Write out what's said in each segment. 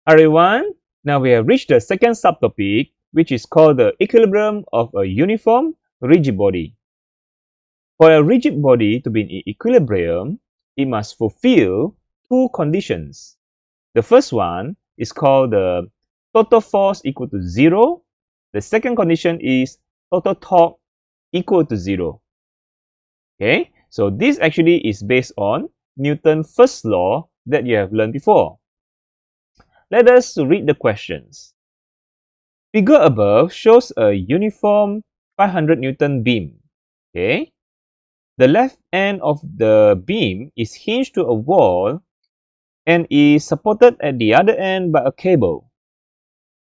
Everyone, now we have reached the second subtopic, which is called the equilibrium of a uniform rigid body. For a rigid body to be in equilibrium, it must fulfill two conditions. The first one is called the total force equal to 0. The second condition is total torque equal to 0. Okay, so this actually is based on Newton's first law that you have learned before. Let us read the questions. Figure above shows a uniform 500 Newton beam. Okay, the left end of the beam is hinged to a wall and is supported at the other end by a cable.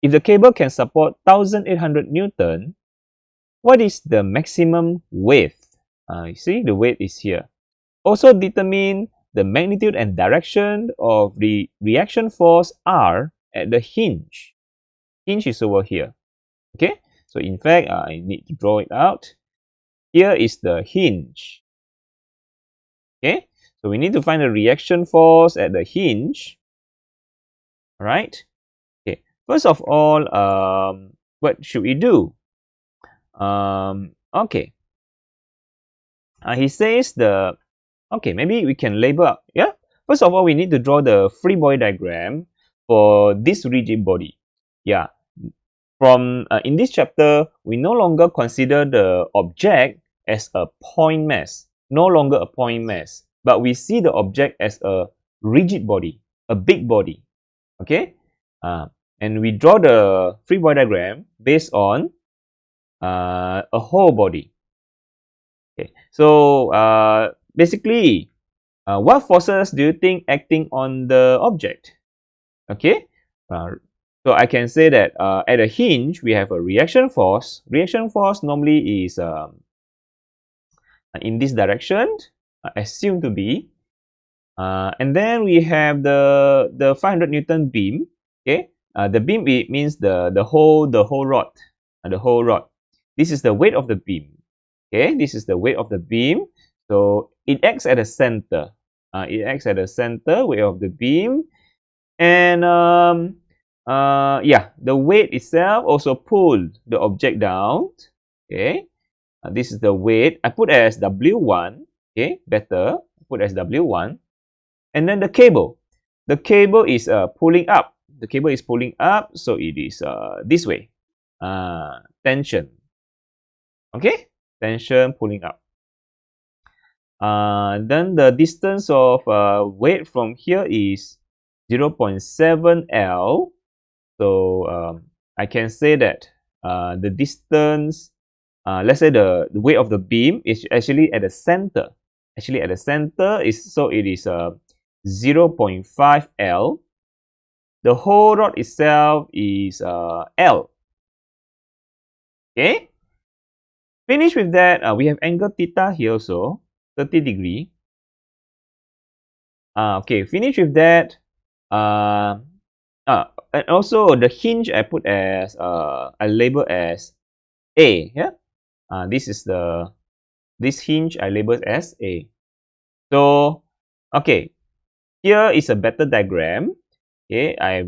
If the cable can support 1800 Newton, what is the maximum weight? You see, the weight is here. Also determine the magnitude and direction of the reaction force R at the hinge. Hinge is over here. Okay, so in fact, I need to draw it out. Here is the hinge. Okay, so we need to find the reaction force at the hinge. All right. Okay, first of all, what should we do? Okay. He says okay, maybe we can label up. Yeah. First of all, we need to draw the free body diagram for this rigid body. Yeah. From in this chapter, we no longer consider the object as a point mass, no longer a point mass, but we see the object as a rigid body, a big body. Okay, and we draw the free body diagram based on a whole body. Okay, so basically, what forces do you think acting on the object? Okay, so I can say that at a hinge, we have a reaction force. Reaction force normally is in this direction, assumed to be. And then we have the 500 Newton beam. Okay, the beam means the whole rod, the whole rod. This is the weight of the beam. Okay, this is the weight of the beam. So it acts at the center. It acts at the center weight of the beam, and yeah, the weight itself also pulled the object down. Okay, this is the weight. I put as W1. Okay, better put as W1. And then the cable. The cable is pulling up. The cable is pulling up, so it is this way. Tension. Okay, tension pulling up. Then the distance of weight from here is 0.7 L. So I can say that the distance, let's say the weight of the beam is actually at the center. Actually at the center is, so it is 0.5 L. The whole rod itself is L. Okay. Finish with that. We have angle theta here also, 30 degree. Okay, finish with that. And also the hinge I put as I label as A. Yeah. This hinge I label as A. So okay, here is a better diagram. Okay, I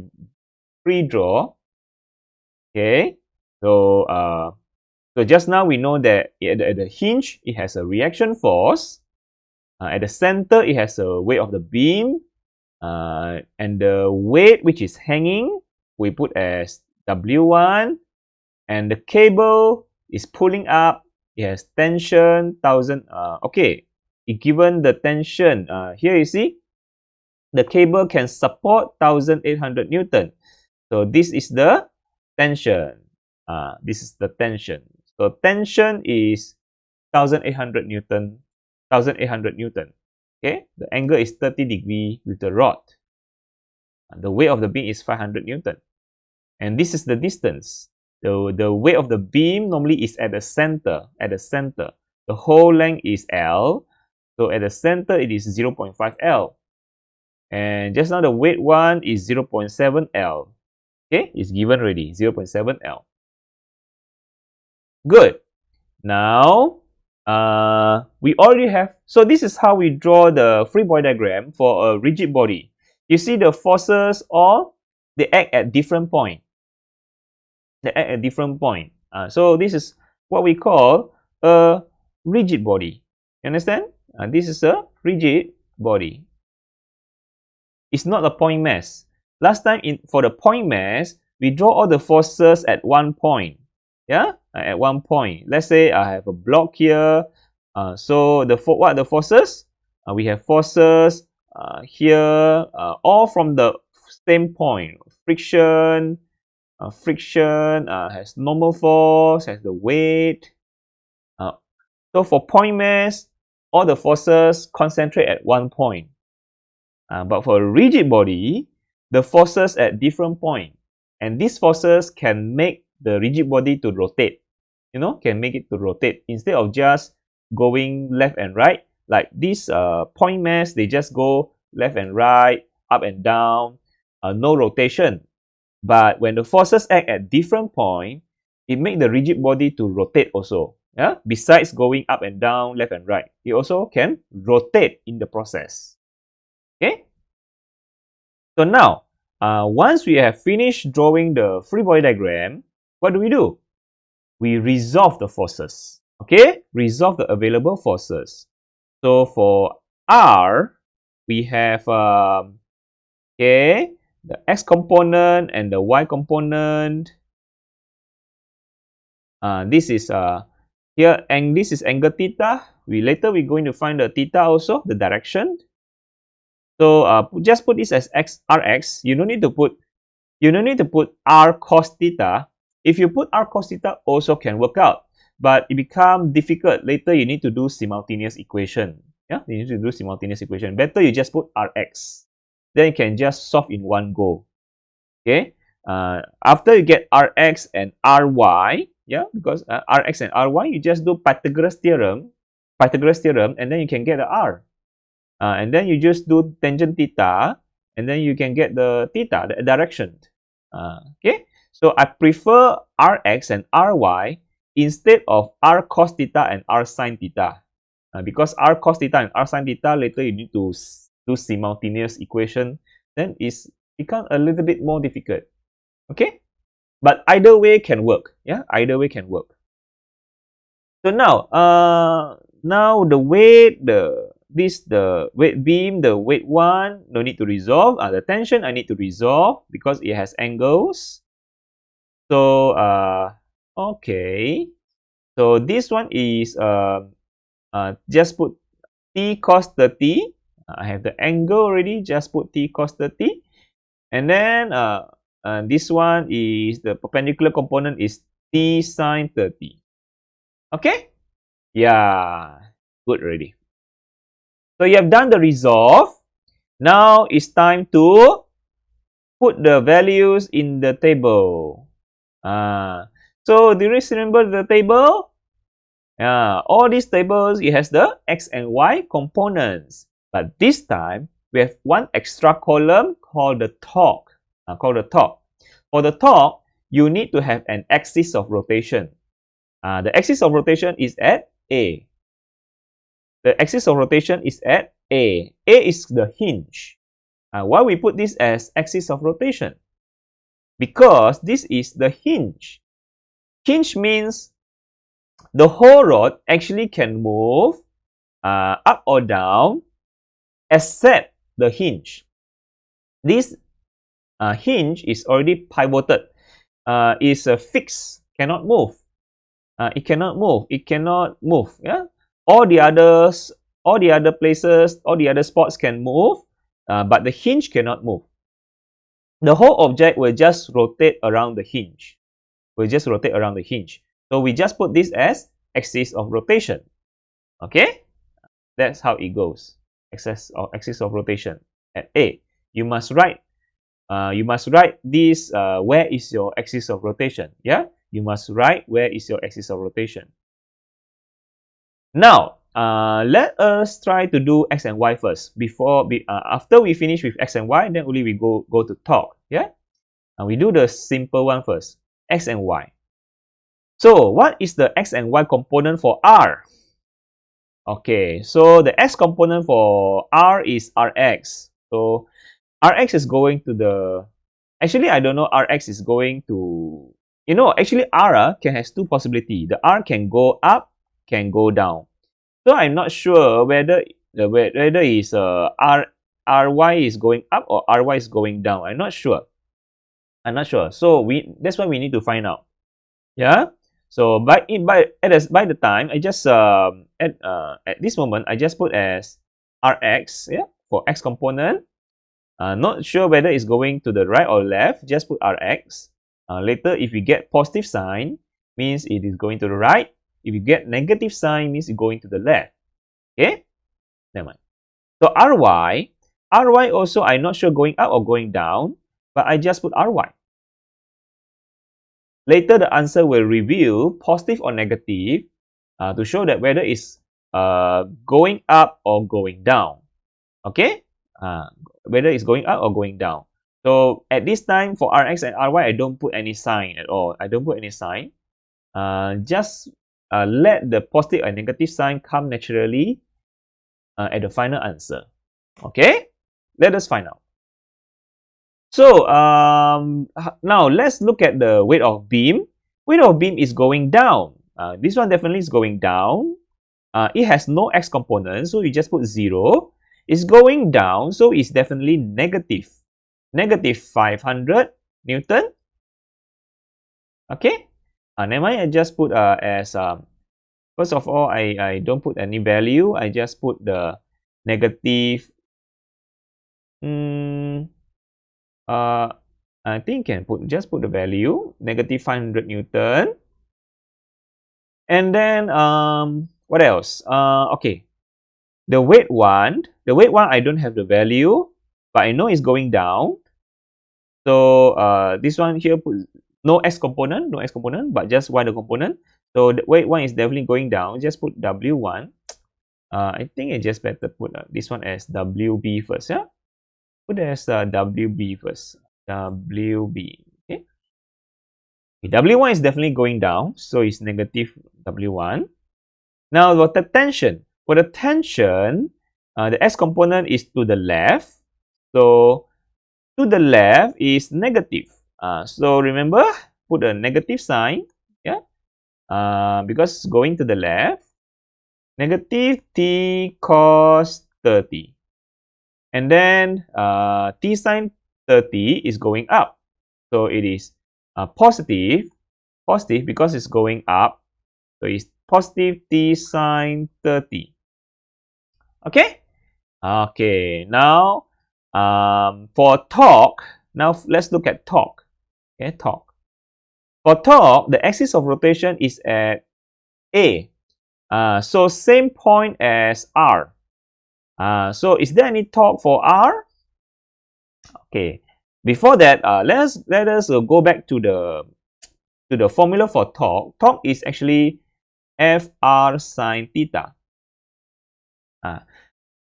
pre-draw. Okay, so so just now we know that at the hinge it has a reaction force. At the center it has a weight of the beam, and the weight which is hanging we put as W1, and the cable is pulling up. It has tension 1000. Okay, given the tension, here you see the cable can support 1800 Newton. So this is the tension. This is the tension. So tension is 1800 Newton. 1800 Newton. Okay, the angle is 30 degree with the rod. The weight of the beam is 500 Newton. And this is the distance. The weight of the beam normally is at the center. At the center. The whole length is L. So at the center it is 0.5 L. And just now the weight one is 0.7 L. Okay, it's given already, 0.7 L. Good. Now, we already have, so this is how we draw the free body diagram for a rigid body. You see the forces all they act at different point. They act at different point. So this is what we call a rigid body. You understand? This is a rigid body. It's not a point mass. Last time for the point mass, we draw all the forces at one point. Yeah, at one point. Let's say I have a block here. So what are the forces? We have forces here, all from the same point. Friction, friction has normal force, has the weight. So for point mass, all the forces concentrate at one point. But for a rigid body, the forces at different point, and these forces can make the rigid body to rotate. Can make it to rotate instead of just going left and right. Like this point mass, they just go left and right, up and down, no rotation. But when the forces act at different point, it makes the rigid body to rotate also. Yeah. Besides going up and down, left and right, it also can rotate in the process. Okay. So now, once we have finished drawing the free body diagram, what do? We resolve the forces. Okay, resolve the available forces. So for R, we have okay, the x component and the y component. This is here, and this is angle theta. Later we're going to find the theta also, the direction. So just put this as Rx. You don't need to put R cos theta. If you put R cos theta, also can work out, but it becomes difficult. Later you need to do simultaneous equation. Yeah, you need to do simultaneous equation. Better you just put Rx. Then you can just solve in one go. Okay. After you get Rx and Ry, yeah, because Rx and Ry, you just do Pythagoras theorem, and then you can get the R. And then you just do tangent theta, and then you can get the theta, the direction. Okay, so I prefer Rx and Ry instead of R cos theta and R sin theta. Because R cos theta and R sin theta, later you need to do simultaneous equation, then it's become a little bit more difficult. Okay, but either way can work. Yeah, either way can work. So now, the weight, the weight beam, the weight one, no need to resolve. The tension I need to resolve because it has angles. So okay. So this one is just put t cos 30. I have the angle already. Just put t cos 30, and then this one is the perpendicular component is t sin 30. Okay. Yeah, good already. So you have done the resolve. Now it's time to put the values in the table. So do you remember the table? All these tables, it has the x and y components. But this time, we have one extra column called the torque. For the torque, you need to have an axis of rotation. The axis of rotation is at A. The axis of rotation is at A. A is the hinge. Why we put this as axis of rotation? Because this is the hinge. Hinge means the whole rod actually can move up or down except the hinge. This hinge is already pivoted. Is fixed, cannot move. It cannot move. It cannot move. Yeah. All the other places, all the other spots can move, but the hinge cannot move. The whole object will just rotate around the hinge. So we just put this as axis of rotation. Okay, that's how it goes. Axis of rotation at A. You must write this. Where is your axis of rotation? Yeah, you must write where is your axis of rotation. Now, let us try to do x and y first. After we finish with x and y, then only we go to torque. Yeah, and we do the simple one first. X and y. So, what is the x and y component for R? Okay, so the x component for R is Rx. So, Rx is going to the Actually, I don't know Rx is going to, you know, actually R can has two possibility. The R can go up, can go down. So I'm not sure whether whether is Ry is going up or Ry is going down. I'm not sure. I'm not sure. So that's why we need to find out. Yeah. So by the time I just at this moment I just put as Rx, yeah, for X component. Not sure whether it's going to the right or left. Just put Rx. Later, if you get positive sign, means it is going to the right. If you get negative sign, means it's going to the left. Okay? Never mind. So Ry also I'm not sure going up or going down, but I just put Ry. Later, the answer will reveal positive or negative to show that whether it's going up or going down. Okay? Whether it's going up or going down. So at this time for Rx and Ry, I don't put any sign at all. I don't put any sign. Just let the positive and negative sign come naturally at the final answer. Okay? Let us find out. So now let's look at the weight of beam. Weight of beam is going down. This one definitely is going down. It has no x component, so you just put 0. It's going down, so it's definitely negative. Negative 500 Newton. Okay? Never mind, I just put as first of all, I don't put any value. I just put the negative. I think can just put the value negative 500 Newton. And then what else? Okay, the weight one I don't have the value, but I know it's going down. So this one here put no x component, but just y component. So the weight one is definitely going down. Just put W1. I think I just better put this one as WB first. Yeah, put as WB first. WB. Okay. W1 is definitely going down, so it's negative W1. Now for the tension. For the tension, the S component is to the left. So to the left is negative. So remember, put a negative sign. Yeah. Because going to the left, negative T cos 30. And then T sine 30 is going up. So it is positive because it's going up. So it's positive T sine 30. Okay? Okay, now for torque, now let's look at torque. Okay, torque. For torque, the axis of rotation is at A. So same point as R. So is there any torque for R? Okay. Before that, let us go back to the formula for torque. Torque is actually Fr sine theta.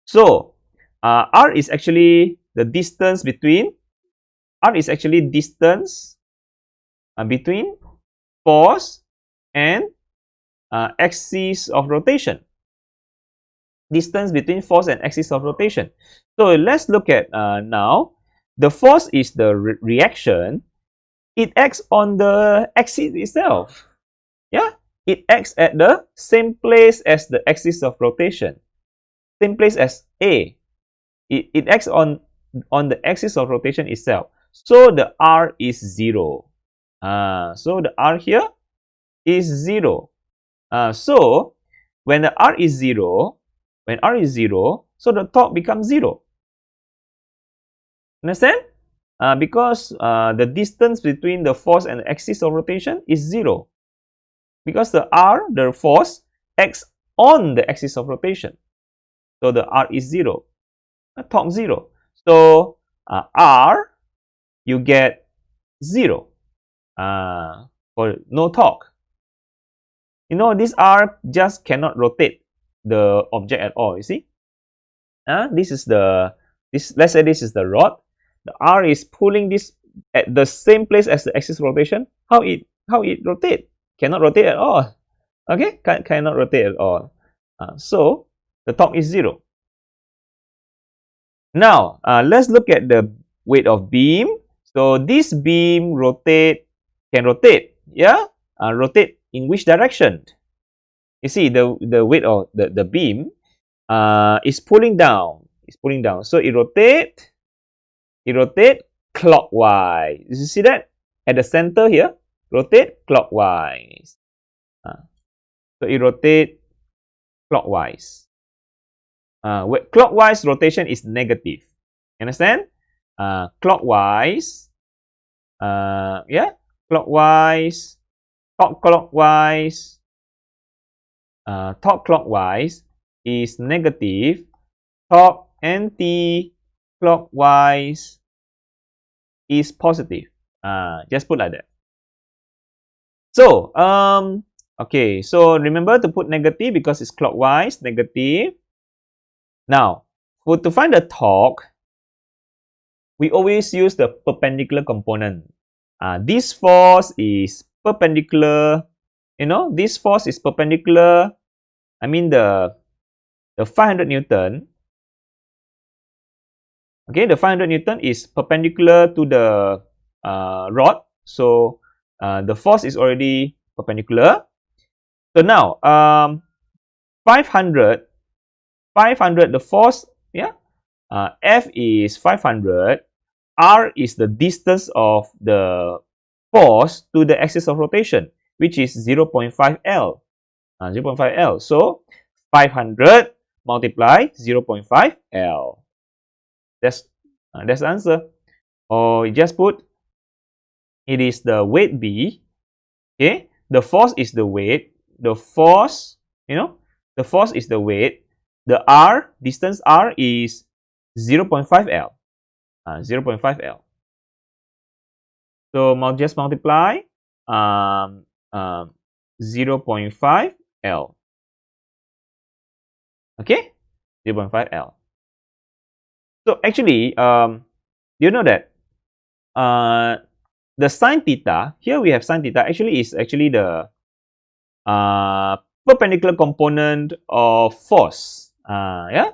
So R is actually the distance between between force and axis of rotation. Distance between force and axis of rotation. So let's look at now. The force is the reaction. It acts on the axis itself. Yeah, it acts at the same place as the axis of rotation. Same place as A. It acts on the axis of rotation itself. So the R is 0. So the R here is 0. So when the R is 0, so the torque becomes 0. Understand? Because the distance between the force and the axis of rotation is 0. Because the R, the force, acts on the axis of rotation. So the R is 0. Torque 0. So R, you get 0 for no torque. You know, this R just cannot rotate the object at all, you see? Let's say this is the rod. The R is pulling this at the same place as the axis of rotation. How it rotate? Cannot rotate at all. Okay, cannot rotate at all. So the torque is 0. Now let's look at the weight of beam. So this beam can rotate, yeah? Rotate in which direction? You see the weight of the beam is pulling down. It's pulling down. So it rotate clockwise. You see that? At the center here, rotate clockwise. So it rotate clockwise. Clockwise rotation is negative. Understand? Clockwise. Yeah, clockwise. Talk clockwise. Talk clockwise is negative. Talk anti-clockwise is positive. Just put like that. So, okay, so remember to put negative because it's clockwise, negative. Now, to find the torque, we always use the perpendicular component. This force is perpendicular. You know, this force is perpendicular. I mean the 500 Newton. Okay, the 500 Newton is perpendicular to the rod. So the force is already perpendicular. So now 500, the force, yeah, F is 500. R is the distance of the force to the axis of rotation, which is 0.5 L. 0.5 L. So 500 multiply 0.5 L. That's the answer. Or you just put it is the weight B. Okay, the force is the weight. The force, the force is the weight. The R, distance R is 0.5 L. 0.5 L. So just multiply 0.5 L. Okay, 0.5 L. So actually, do you know that the sine theta, here we have sine theta, actually is actually the perpendicular component of force. Yeah.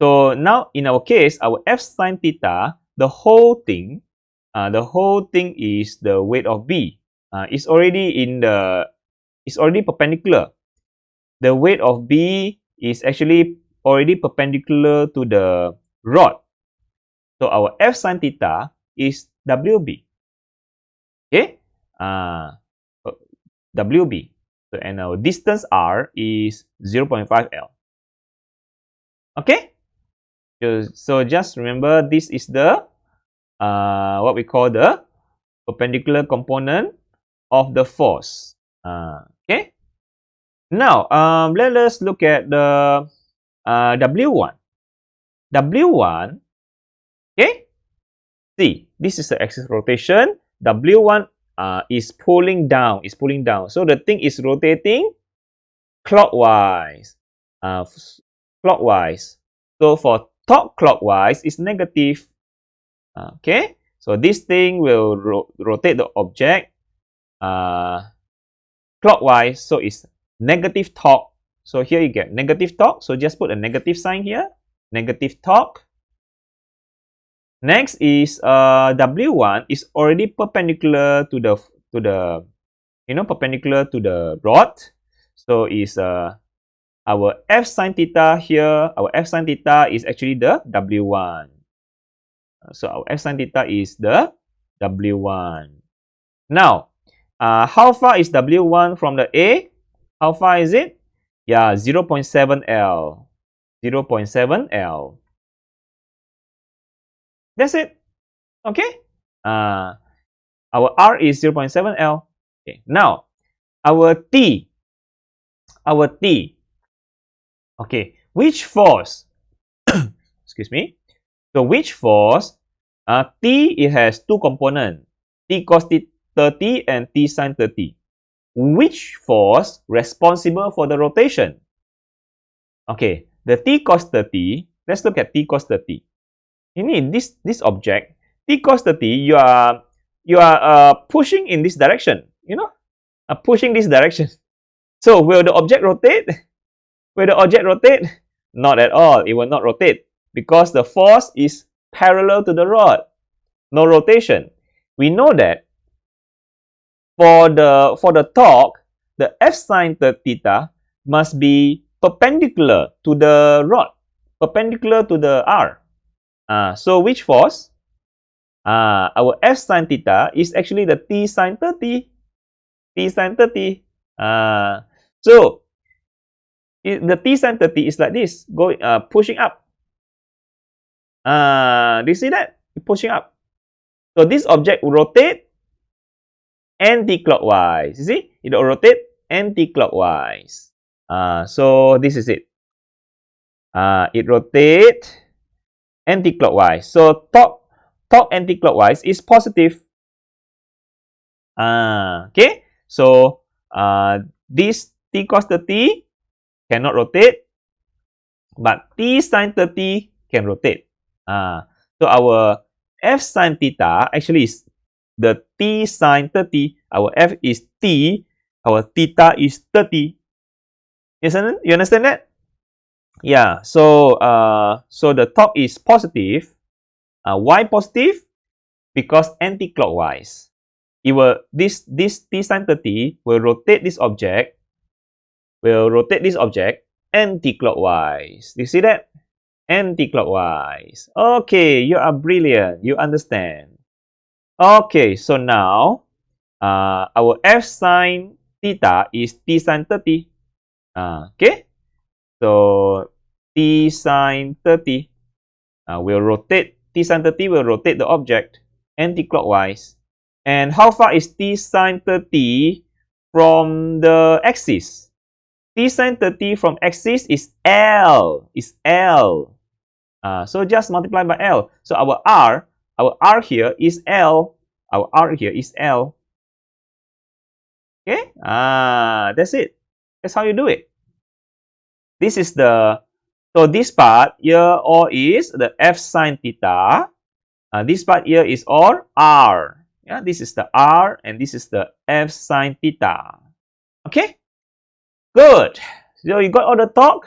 So now in our case, our F sine theta, the whole thing is the weight of B. It's already perpendicular. The weight of B is actually already perpendicular to the rod. So our F sine theta is WB. Okay? WB. So, and our distance R is 0.5 L. Okay? So just remember this is the what we call the perpendicular component of the force. Okay? Now, let us look at the W1. W1, okay? See, this is the axis of rotation. W1 is pulling down. So the thing is rotating clockwise. Clockwise. So for torque clockwise is negative. Okay? So this thing will rotate the object clockwise. So it's negative torque. So here you get negative torque. So just put a negative sign here. Negative torque. Next is W1 is already perpendicular to the perpendicular to the rod. So is our F sine theta here. Our F sine theta is actually the W1. So our F sine theta is the W1. Now, how far is W1 from the A? How far is it? Yeah, 0.7 L. 0.7 L. That's it. Okay. Our R is 0.7 L. Okay. Now, our T. Okay. Which force? Excuse me. So which force? T, it has two components. T cos 30 and T sin 30. Which force responsible for the rotation? Okay. The T cos 30. Let's look at T cos 30. You mean this object, T cos 30, you are pushing in this direction, pushing this direction. So will the object rotate? Will the object rotate? Not at all. It will not rotate because the force is parallel to the rod. no rotation. We know that for the torque, the F sine theta must be perpendicular to the rod, perpendicular to the R. So which force? Our F sine theta is actually the T sine 30. T sine 30. So the T sine 30 is like this, going pushing up. Do you see that? Pushing up. So this object will rotate anti-clockwise. You see? It will rotate anti-clockwise. So this is it. It rotates anti-clockwise. So torque anti-clockwise is positive. Okay. So this T cos 30 cannot rotate, but T sine 30 can rotate. So our F sine theta actually is the T sine 30. Our F is T, our theta is 30. You understand that? Yeah. So so the torque is positive. Why positive? Because anti-clockwise. It will this T sine 30 will rotate this object. Anti-clockwise. Do you see that? Anti-clockwise. Okay, you are brilliant. You understand. Okay, so now our F sine theta is T sine 30. Okay, so T sine 30 will rotate. T sine 30 will rotate the object anti-clockwise. And how far is T sine 30 from the axis? T sine 30 from axis is L. So just multiply by L. So our R here is L. Our R here is L. Okay? That's it. That's how you do it. This is so this part here all is the F sine theta. This part here is all R. Yeah, this is the R and this is the F sine theta. Okay? Good. So you got all the torque.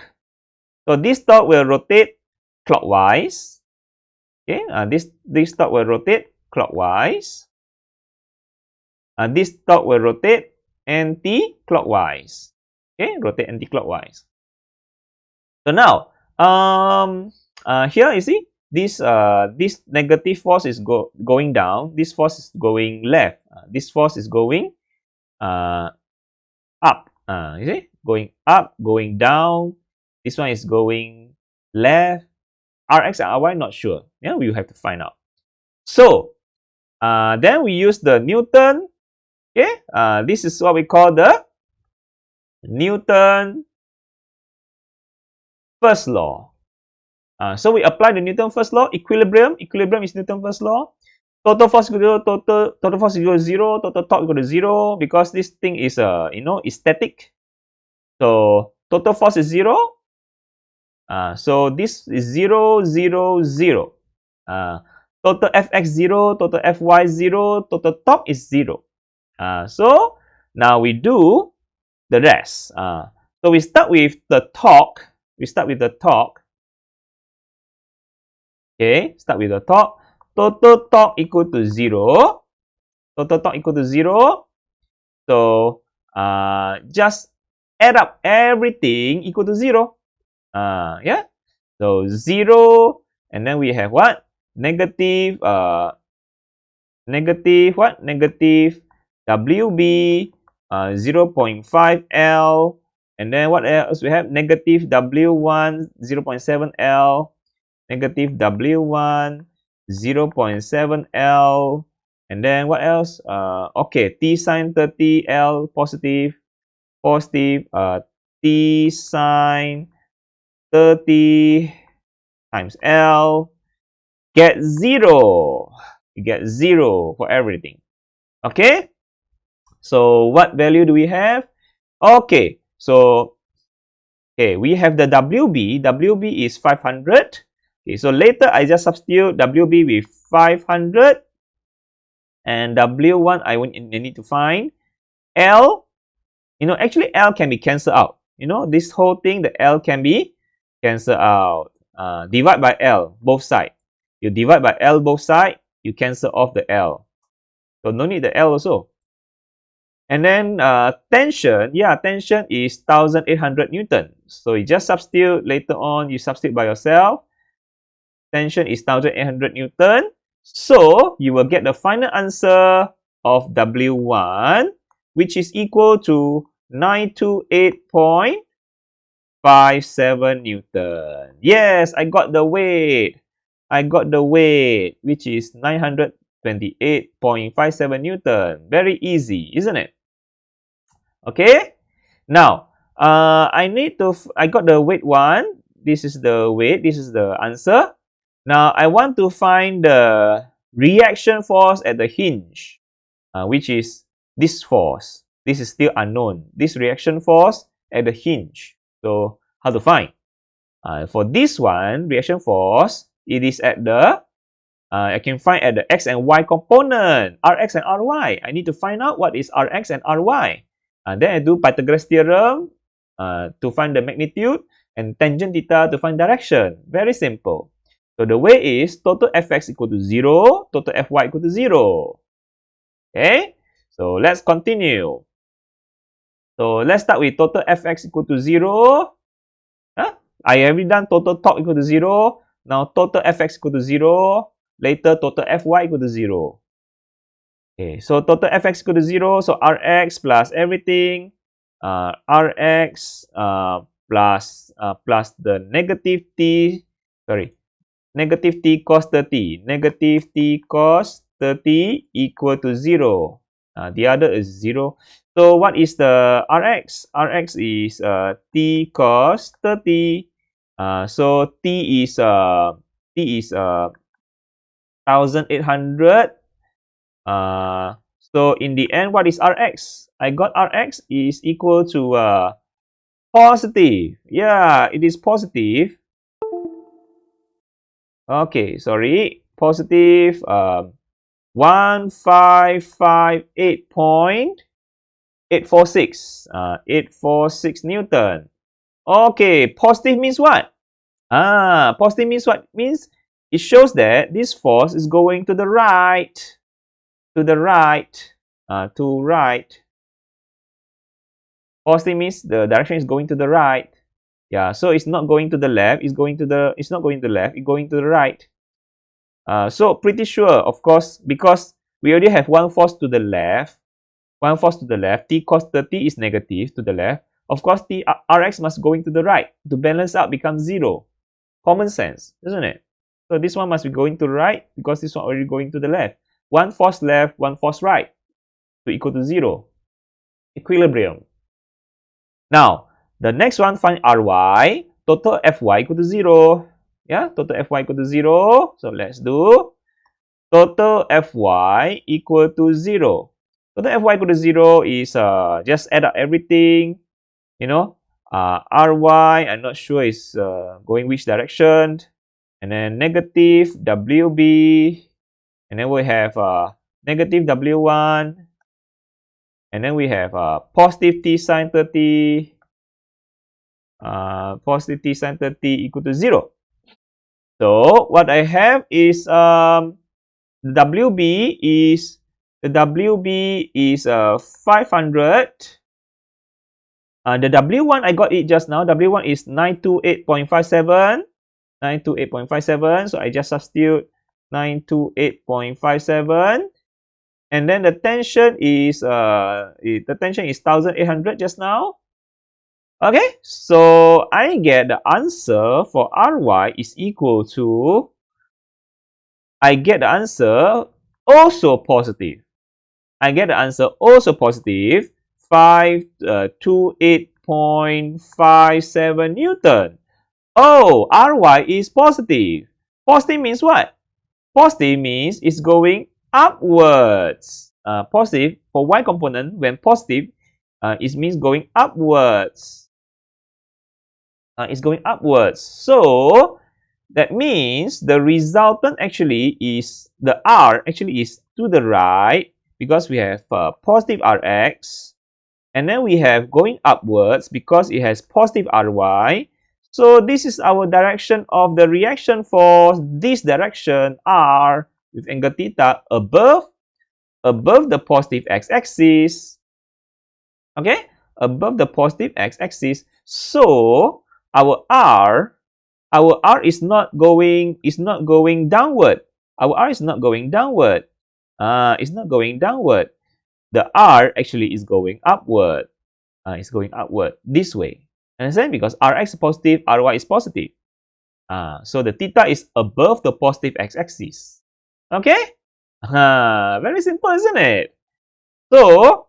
So this torque will rotate clockwise. Okay, this torque will rotate clockwise. This torque will rotate anti-clockwise. Okay, rotate anti-clockwise. So now, here you see this negative force is going down. This force is going left. This force is going up. You see, going up, going down. This one is going left. Rx and Ry, not sure. Yeah, we will have to find out. So then we use the Newton. Okay, this is what we call the Newton first law. So we apply the Newton first law. Equilibrium is Newton first law. Total force equal to total force equal to 0. Total torque equal to 0 because this thing is is static. So total force is 0. So this is 0, 0, 0. Total Fx 0, total Fy 0, total torque is 0. So now we do the rest. So we start with the torque. Okay, start with the torque. Total torque equal to 0. So just add up everything equal to 0. Yeah. So 0, and then we have what? Negative what? Negative WB 0.5 L, and then what else we have? Negative W1 0.7 L, negative W1 0.7 L, and then what else? Okay, T sine 30 L positive, T sine 30 times L, get 0. You get 0 for everything. Okay, so what value do we have? Okay, so we have the WB. WB is 500. Okay, so later I just substitute WB with 500, and W1 I need to find. L, actually L can be cancelled out. This whole thing, the L can be cancelled out. Divide by L both sides. You divide by L both sides, You cancel off the L. So no need the L also. And then tension, tension is 1800 Newton. So you just substitute later on, you substitute by yourself. Tension is 1800 Newton. So you will get the final answer of W1, which is equal to 928.57 Newton. Yes, I got the weight. I got the weight, which is 928.57 Newton. Very easy, isn't it? Okay. Now, I got the weight one. This is the weight. This is the answer. Now, I want to find the reaction force at the hinge, which is this force. This is still unknown. This reaction force at the hinge. So, how to find? For this one, reaction force, it is at the, I can find at the x and y component, Rx and Ry. I need to find out what is Rx and Ry. Then I do Pythagoras theorem to find the magnitude and tangent theta to find direction. Very simple. So the way is total Fx equal to 0, total Fy equal to 0. Okay, so let's continue. So let's start with total Fx equal to 0. I already done total torque equal to 0. Now total Fx equal to 0. Later total Fy equal to 0. Okay, so total Fx equal to 0. So Rx plus everything. Rx plus the negative t. Negative t cos 30. Negative t cos 30 equal to 0. The other is 0. So what is the Rx? Rx is t cos 30. So t is 1800. So in the end, what is Rx? I got Rx is equal to positive. Yeah, it is positive. Okay, sorry. Positive 1558.846. 846 Newton. Okay, positive means what? Positive means what? Means it shows that this force is going to the right. To the right. To right. Positive means the direction is going to the right. Yeah, so it's not going to the left. It's not going to the left. It's going to the right. So pretty sure, of course, because we already have one force to the left. One force to the left. T cos 30 is negative to the left. Of course, T Rx must going to the right. To balance out becomes 0. Common sense, isn't it? So this one must be going to the right because this one already going to the left. One force left, one force right to equal to 0. Equilibrium. Now, the next one, find Ry. Total Fy equal to 0. Yeah, total Fy equal to 0. So let's do total Fy equal to 0. Total Fy equal to 0 is just add up everything. You know, Ry, I'm not sure is going which direction. And then negative Wb. And then we have negative W1. And then we have positive T sine 30. Positive T sine 30 equal to 0. So what I have is the WB is 500. The W1 I got it just now. W1 is 928.57. 928.57. So I just substitute 928.57. And then the tension is 1800 just now. Okay, so I get the answer for Ry is equal to, I get the answer also positive. I get the answer also positive, 528.57 Newton. Oh, Ry is positive. Positive means what? Positive means it's going upwards. Positive for y component, when positive, it means going upwards. It's going upwards. So that means the resultant actually is, the R actually is to the right because we have positive Rx. And then we have going upwards because it has positive Ry. So this is our direction of the reaction force. This direction R with angle theta above the positive x-axis. Okay, above the positive x-axis. So our R is not going downward. Our R is not going downward. It's not going downward. The R actually is going upward. It's going upward this way. Understand? Because Rx is positive, Ry is positive. So the theta is above the positive x-axis. Okay? Very simple, isn't it? So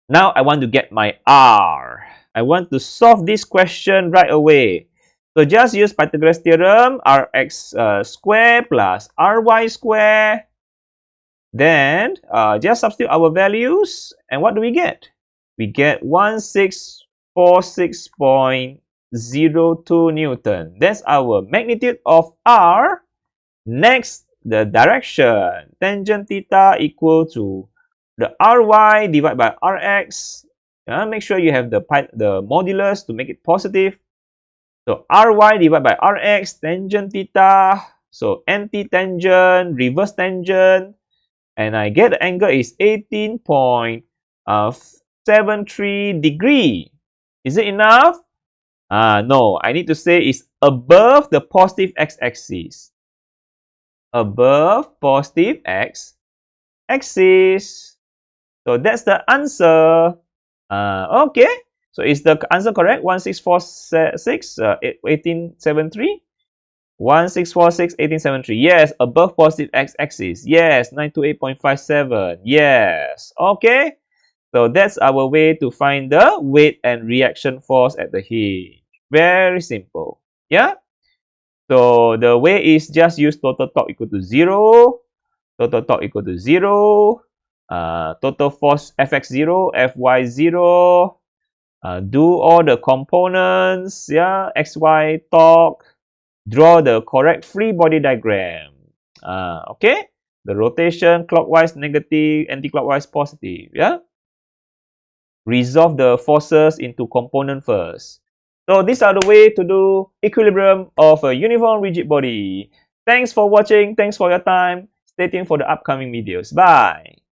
now I want to get my R. I want to solve this question right away. So just use Pythagoras theorem, Rx square plus Ry square. Then just substitute our values, and what do we get? We get 1646.02 Newton. That's our magnitude of R. Next, the direction. Tangent theta equal to the Ry divided by Rx. Make sure you have the modulus to make it positive. So Ry divided by Rx, tangent theta. So anti-tangent, reverse tangent. And I get the angle is 18.73 degree. Is it enough? No, I need to say it's above the positive x-axis. Above positive x-axis. So that's the answer. Okay. So is the answer correct? 1646, 1873? 1646, 1873. Yes, above positive x-axis. Yes, 928.57. Yes. Okay. So that's our way to find the weight and reaction force at the hinge. Very simple. Yeah. So the way is just use total torque equal to 0. Total torque equal to 0. Total force Fx0, Fy0. Do all the components. Yeah. Xy torque. Draw the correct free body diagram. Okay. The rotation clockwise negative, anti-clockwise positive. Yeah. Resolve the forces into component first. So these are the way to do equilibrium of a uniform rigid body. Thanks for watching. Thanks for your time. Stay tuned for the upcoming videos. Bye.